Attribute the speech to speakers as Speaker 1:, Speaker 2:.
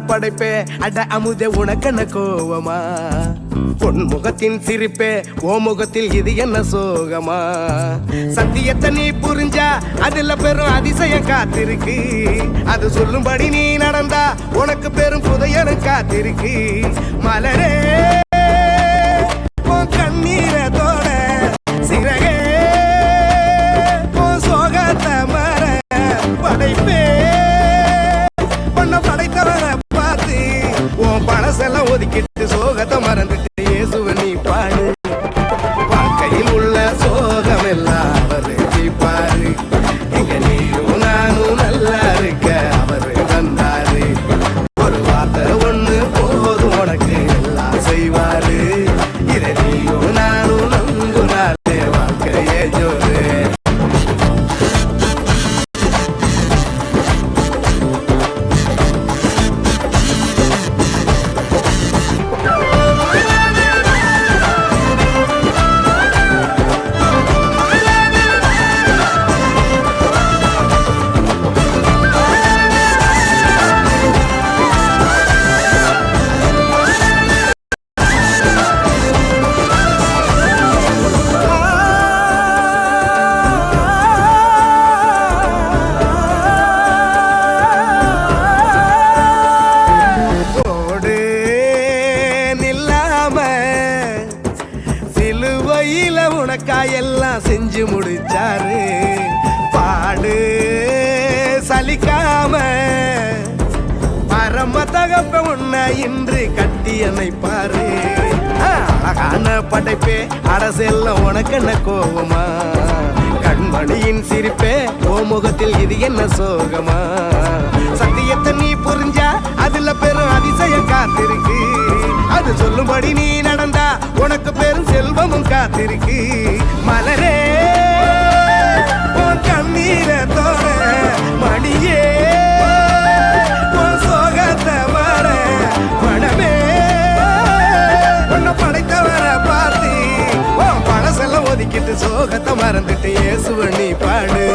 Speaker 1: படைப்பே அட அமுதே உனக்கென்ன கோவமா பொன்முகத்தின் சிரிப்பே ஓ முகத்தில் இது என்ன சோகமா சத்தியத்தை நீ புரிஞ்சா அதுல பெரும் அதிசயம் காத்திருக்கு அது சொல்லும்படி நீ நடந்தா உனக்கு பெரும் புதையலும் காத்திருக்கு மலரே கண்ணீரத்தோட சிறகே சோகத்தை மர படைப்பே படைத்தவரை பார்த்து உன் பழசெல்லாம் ஒதுக்கிட்டு சோகத்தை மறந்துட்டு இயேசுவை நீ பாடு வாழ்க்கையில் உள்ள சோகம் எல்லாம் அவரு தீப்பாரு இங்க நீயும் நானும் நல்லா இருக்க அவரு வந்தாரு ஒரு வார்த்தை ஒண்ணு போதும் உனக்கு எல்லாம் செய்வாரு இதை நீயும் நானும் நம்புனாலே வாழ்க்கையே ஜோரு உனக்காயெல்லாம் செஞ்சு முடிச்சாரு பாடு சலிக்காம பரம தகப்ப உன்னை இன்று கட்டி அணைப்பாரு அழகான படைப்பே அரசெல்லாம் உனக்கென்ன கோவமா கண்மணியின் சிரிப்பே ஓ முகத்தில் இது என்ன சோகமா சத்தியத்தை நீ புரிஞ்சா அதுல பெரும் அதிசயம் காத்திருக்கு அது சொல்லும்படி நீ நடந்தா உனக்கு பெரும் செல்வமும் காத்திருக்கு மலரே உன் கண்ணீரத்தோட மடியே உன் சோகத்தை வர படமே உன்னை படைத்தவரை பார்த்து உன் பழசெல்லாம் ஒதுக்கிட்டு சோகத்தை மறந்துட்டு இயேசுவை நீ பாடு